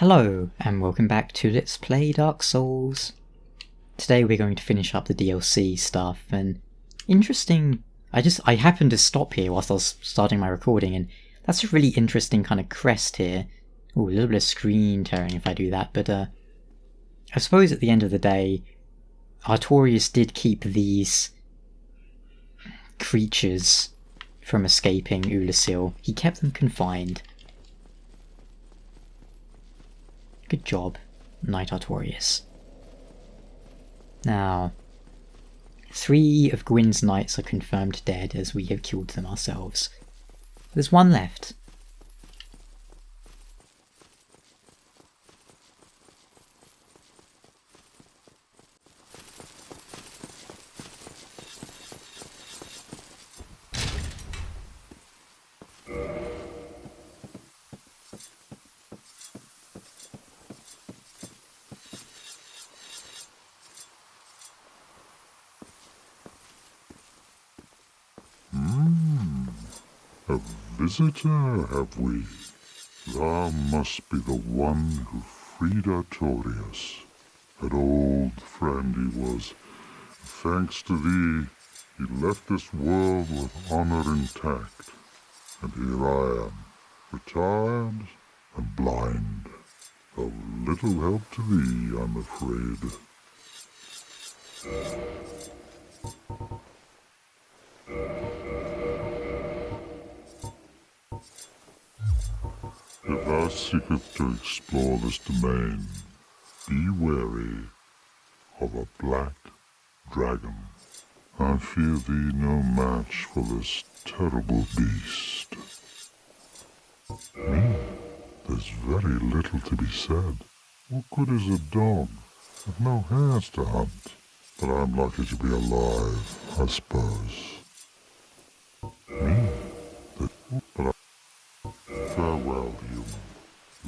Hello, and welcome back to Let's Play Dark Souls. Today we're going to finish up the DLC stuff, and interesting, I happened to stop here whilst I was starting my recording, and that's a really interesting kind of crest here. Ooh, a little bit of screen tearing if I do that, but I suppose at the end of the day, Artorias did keep these creatures from escaping Ulasil. He kept them confined. Good job, Knight Artorias. Now, 3 of Gwyn's knights are confirmed dead as we have killed them ourselves. There's one left. A visitor, have we? Thou must be the one who freed Artorias. An old friend he was. Thanks to thee, he left this world with honor intact. And here I am, retired and blind. Of little help to thee, I'm afraid. If thou seekest to explore this domain, be wary of a black dragon. I fear thee no match for this terrible beast. There's very little to be said. What good is a dog with no hares to hunt? But I'm lucky to be alive, I suppose. Farewell, human.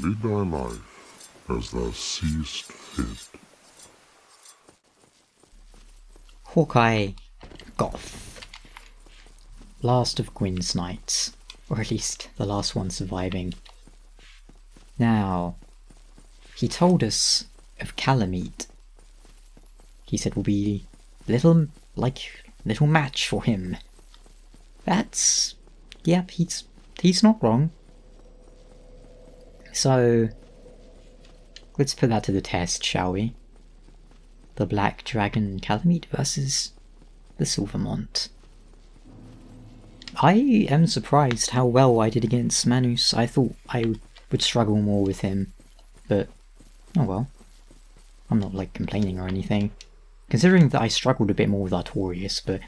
Lead thy life as thou seest fit. Hawkeye Goth. Last of Gwyn's knights, or at least the last one surviving. Now, he told us of Kalameet. He said we'll be little match for him. That's, yep, he's not wrong. So, let's put that to the test, shall we? The Black Dragon Kalameet versus the Silvermont. I am surprised how well I did against Manus. I thought I would struggle more with him, but oh well. I'm not complaining or anything. Considering that I struggled a bit more with Artorias, but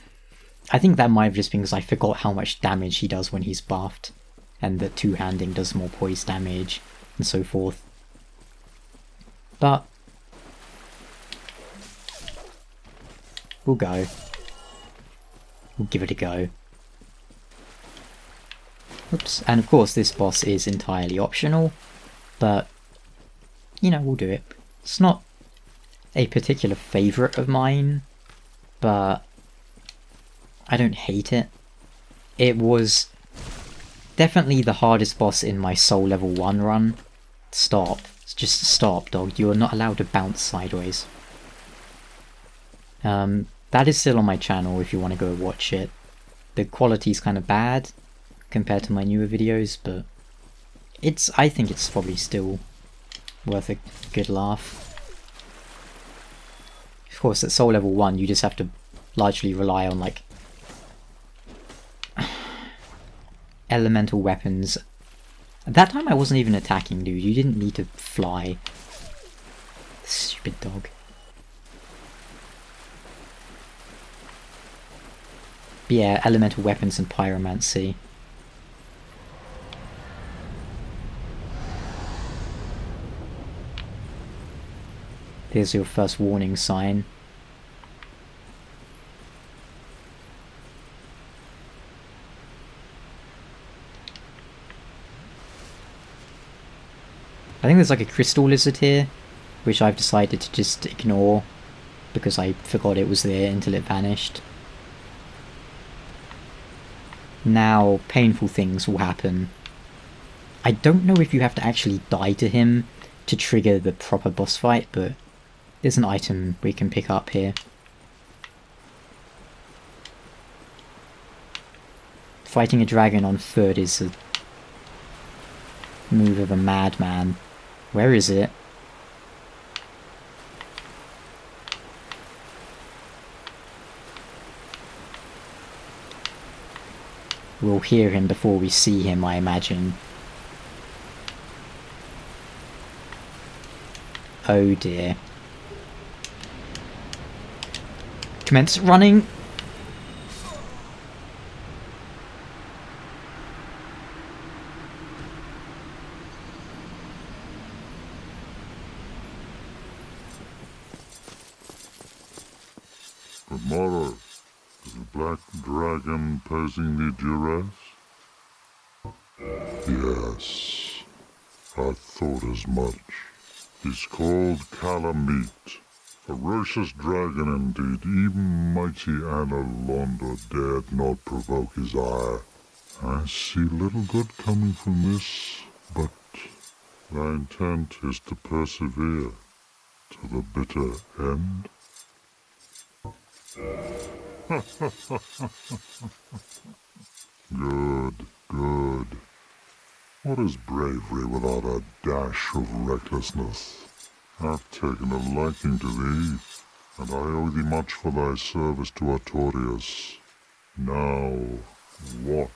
I think that might have just been because I forgot how much damage he does when he's buffed, and that two-handing does more poise damage, and so forth. But we'll go. We'll give it a go. Oops, and of course this boss is entirely optional, but, you know, we'll do it. It's not a particular favourite of mine, but I don't hate it. It was definitely the hardest boss in my Soul Level 1 run. Stop. Just stop, dog. You are not allowed to bounce sideways. That is still on my channel if you want to go watch it. The quality's kind of bad compared to my newer videos, but I think it's probably still worth a good laugh. Of course, at Soul Level 1 you just have to largely rely on elemental weapons. At that time I wasn't even attacking, dude. You didn't need to fly. Stupid dog. But yeah, elemental weapons and pyromancy. Here's your first warning sign. I think there's a crystal lizard here, which I've decided to just ignore because I forgot it was there until it vanished. Now, painful things will happen. I don't know if you have to actually die to him to trigger the proper boss fight, but there's an item we can pick up here. Fighting a dragon on foot is a move of a madman. Where is it? We'll hear him before we see him, I imagine. Oh dear. Commence running! Good morrow. Is the black dragon posing the duress? Yes, I thought as much. He's called Kalameet. Ferocious dragon indeed. Even mighty Anna dared not provoke his ire. I see little good coming from this, but thy intent is to persevere to the bitter end. Good, good. What is bravery without a dash of recklessness? I've taken a liking to thee, and I owe thee much for thy service to Artorias. Now, watch,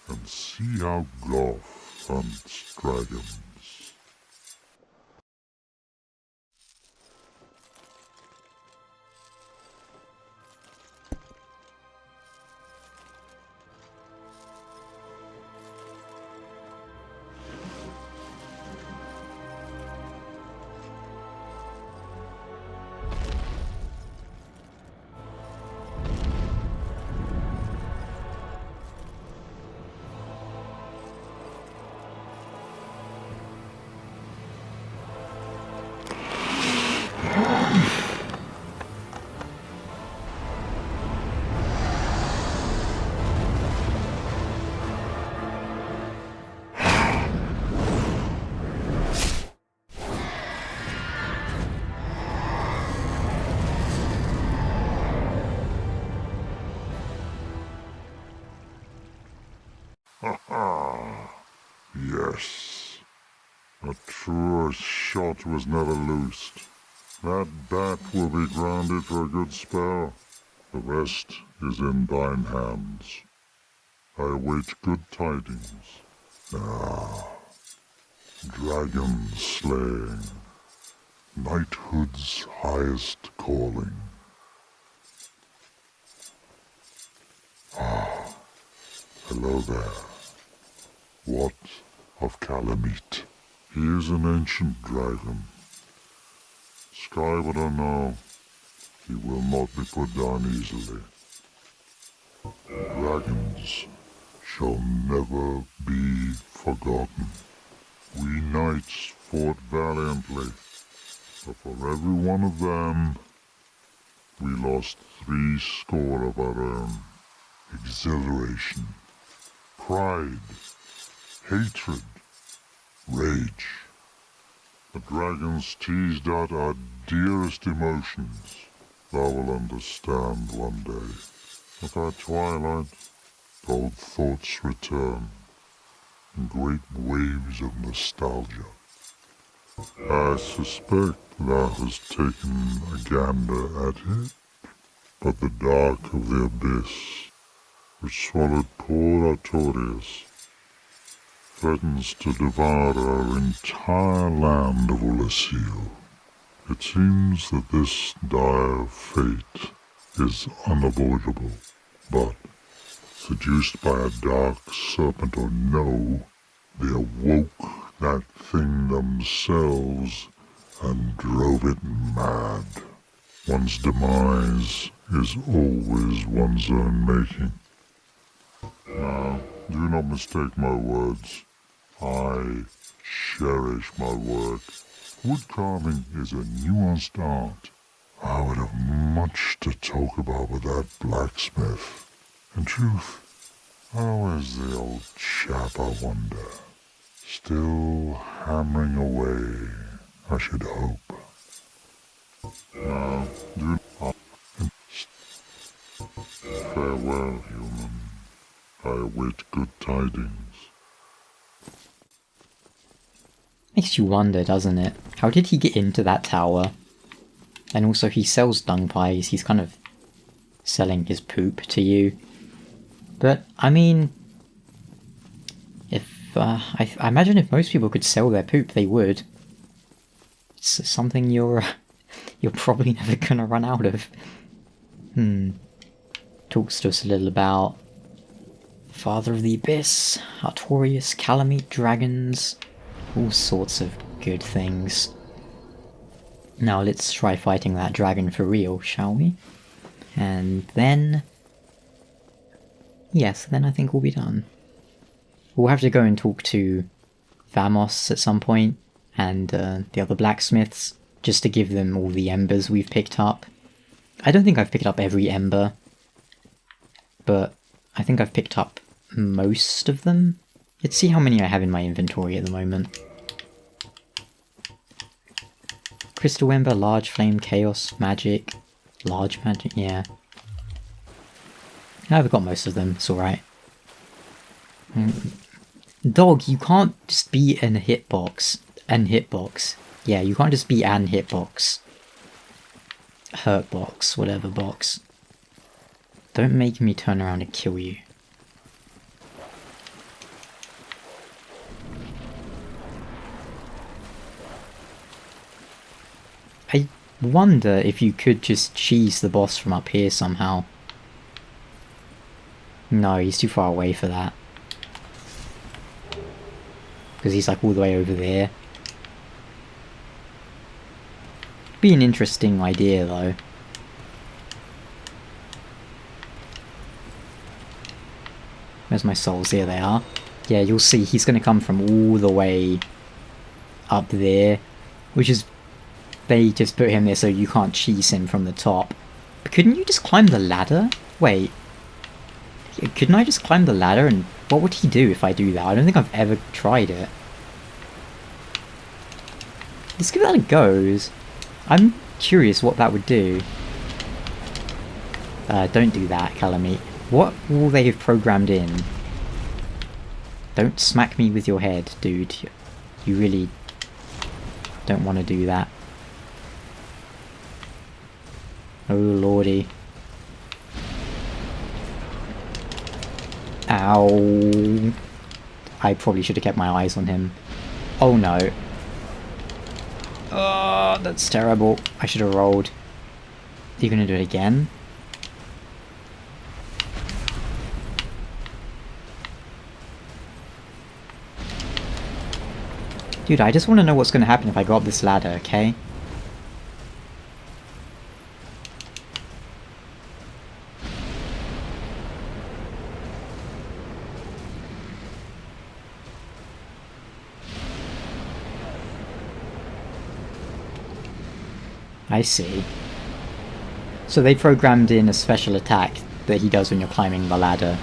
and see how Goth hunts dragons. Yes, a truer shot was never loosed. That bat will be grounded for a good spell. The rest is in thine hands. I await good tidings. Ah, dragon slaying, knighthood's highest calling. Ah, hello there. What of Kalameet? He is an ancient dragon. Skyward or no, he will not be put down easily. Dragons shall never be forgotten. We knights fought valiantly, but for every one of them, we lost 70 of our own. Exhilaration, pride, hatred, rage. The dragons teased out our dearest emotions. Thou will understand one day. At our twilight, old thoughts return in great waves of nostalgia. I suspect thou hast taken a gander at it, but the dark of the abyss, which swallowed poor Artorias, threatens to devour our entire land of Ulasil. It seems that this dire fate is unavoidable, but seduced by a dark serpent or no, they awoke that thing themselves and drove it mad. One's demise is always one's own making. Now, do not mistake my words. I cherish my work. Wood carving is a nuanced art. I would have much to talk about with that blacksmith. In truth, how is the old chap, I wonder? Still hammering away, I should hope. Now, do not. Farewell, human. I await good tidings. Makes you wonder, doesn't it? How did he get into that tower? And also, he sells dung pies. He's kind of selling his poop to you. But, I mean, if I imagine if most people could sell their poop, they would. It's something you're probably never gonna run out of. Talks to us a little about Father of the Abyss, Artorias, Kalameet, dragons, all sorts of good things. Now let's try fighting that dragon for real, shall we? And then... yes, then I think we'll be done. We'll have to go and talk to Vamos at some point, and the other blacksmiths, just to give them all the embers we've picked up. I don't think I've picked up every ember, but I think I've picked up most of them. Let's see how many I have in my inventory at the moment. Crystal Ember, Large Flame, Chaos, Magic, Large Magic, yeah. I've got most of them, it's alright. Dog, you can't just be in a hitbox. An hitbox. Yeah, you can't just be an hitbox. Hurt box, whatever box. Don't make me turn around and kill you. I wonder if you could just cheese the boss from up here somehow. No, he's too far away for that. Because he's like all the way over there. Be an interesting idea though. Where's my souls? Here they are. Yeah, you'll see he's going to come from all the way up there. Which is... they just put him there so you can't cheese him from the top. But couldn't you just climb the ladder? Wait. Couldn't I just climb the ladder and... what would he do if I do that? I don't think I've ever tried it. Let's give that a go. I'm curious what that would do. Don't do that, Kalameet. What will they have programmed in? Don't smack me with your head, dude. You really don't want to do that. Oh lordy. Ow. I probably should have kept my eyes on him. Oh no. Oh, that's terrible. I should have rolled. Are you gonna do it again? Dude, I just want to know what's gonna happen if I go up this ladder, okay? I see. So they programmed in a special attack that he does when you're climbing the ladder.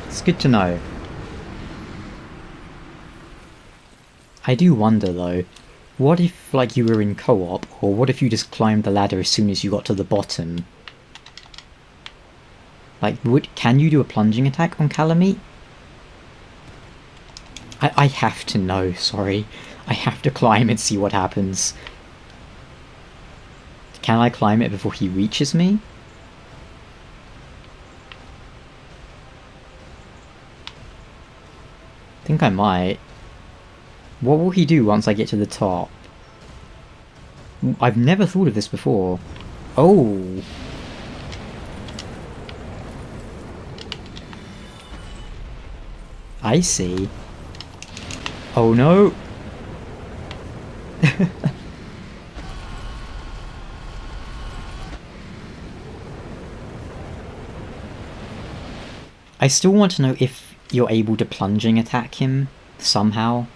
It's good to know. I do wonder though, what if like you were in co-op, or what if you just climbed the ladder as soon as you got to the bottom? Like, can you do a plunging attack on Kalameet? I have to know, sorry. I have to climb and see what happens. Can I climb it before he reaches me? I think I might. What will he do once I get to the top? I've never thought of this before. Oh! I see. Oh no! I still want to know if you're able to plunging attack him somehow.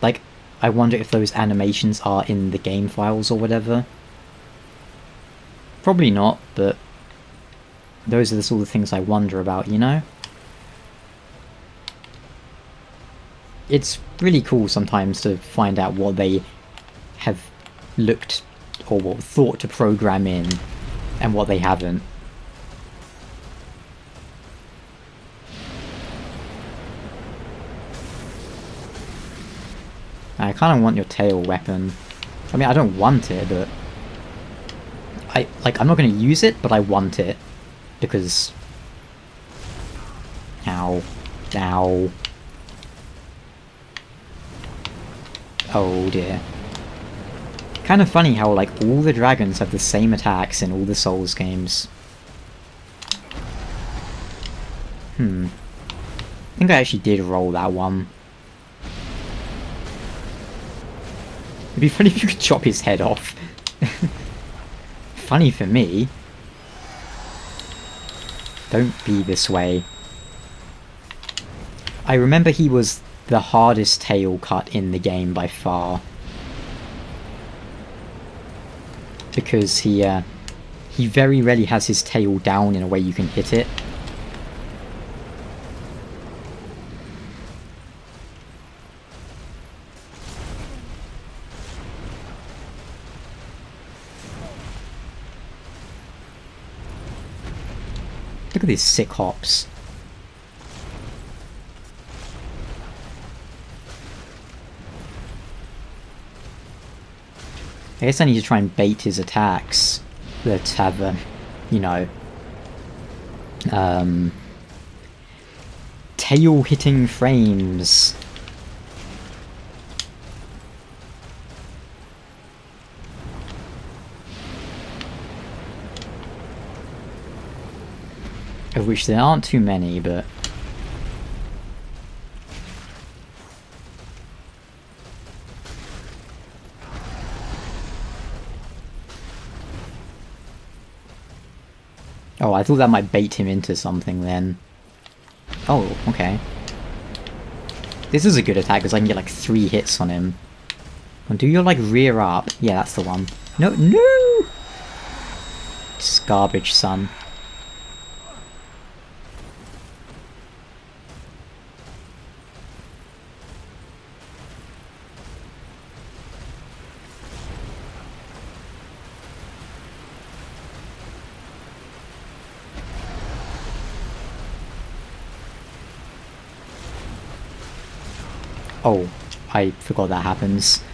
Like, I wonder if those animations are in the game files or whatever. Probably not, but those are the sort of things I wonder about, you know? it's really cool sometimes to find out what they have looked or what thought to program in and what they haven't. I kind of want your tail weapon. I mean, I don't want it, but I'm not going to use it, but I want it because ow, ow. Oh dear. Kind of funny how, like, all the dragons have the same attacks in all the Souls games. I think I actually did roll that one. It'd be funny if you could chop his head off. Funny for me. Don't be this way. I remember he was the hardest tail cut in the game by far. Because he very rarely has his tail down in a way you can hit it. Look at these sick hops. I guess I need to try and bait his attacks that have, you know, tail hitting frames. Of which there aren't too many, but oh, I thought that might bait him into something then. Oh, okay. This is a good attack because I can get like 3 hits on him. And do your like rear up? Yeah, that's the one. No, no! It's garbage, son. Oh, I forgot that happens.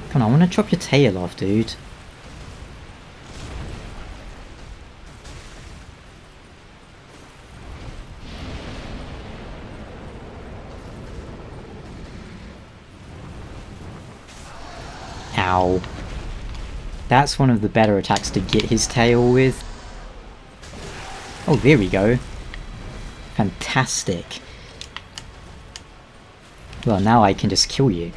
Come on, I want to chop your tail off, dude. Ow. That's one of the better attacks to get his tail with. Oh, there we go. Fantastic. Well, now I can just kill you.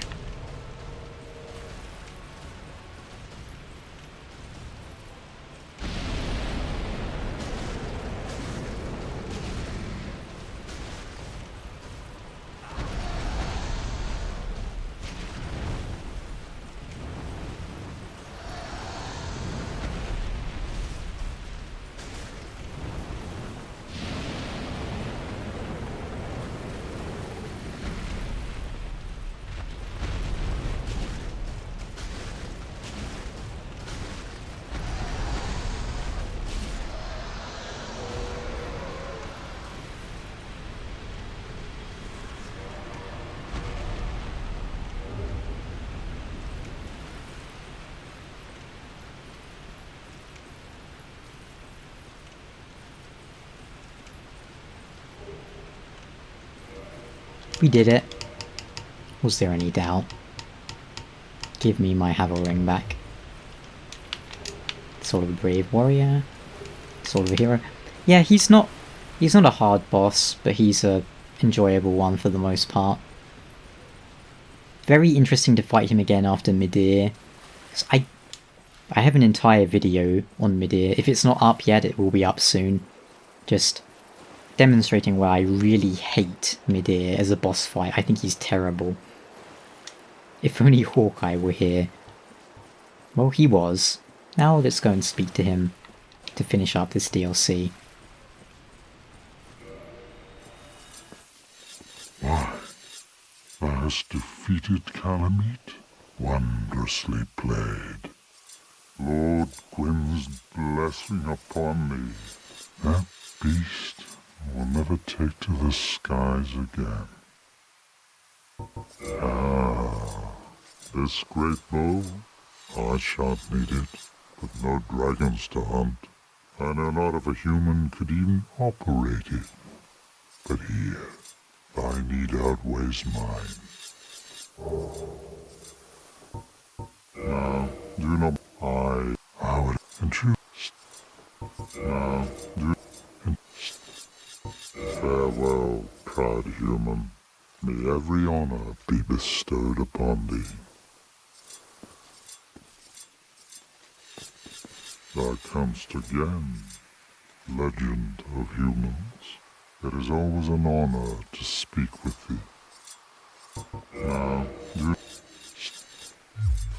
We did it. Was there any doubt? Give me my Havel ring back. Sort of a brave warrior. Sort of a hero. Yeah, he's not a hard boss, but he's a enjoyable one for the most part. Very interesting to fight him again after Midir. I have an entire video on Midir. If it's not up yet, it will be up soon. Just demonstrating why I really hate Midir as a boss fight. I think he's terrible. If only Hawkeye were here. Well, he was. Now let's go and speak to him to finish up this DLC. has defeated Kalameet. Wondrously played. Lord Gwyn's blessing upon thee. That beast will never take to the skies again. This great bow, I shan't need it, but no dragons to hunt. I know not if a human could even operate it. But here, thy need outweighs mine. Now, do not I would entreat. Now, do and farewell, proud human. May every honor be bestowed upon thee. Thou comest again, legend of humans. It is always an honor to speak with thee. Now, do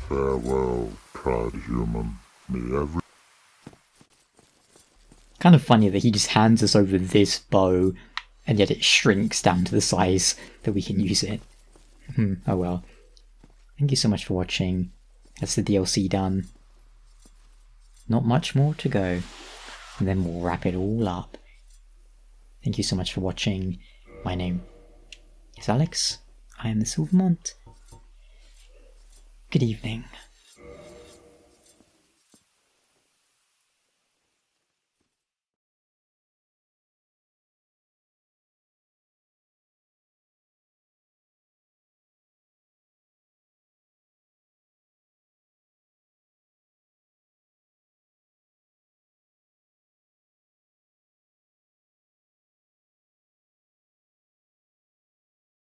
farewell, proud human. May every Kind of funny that he just hands us over this bow, and yet it shrinks down to the size that we can use it. Oh well. Thank you so much for watching. That's the DLC done. Not much more to go, and then we'll wrap it all up. Thank you so much for watching. My name is Alex. I am the Silvermont. Good evening.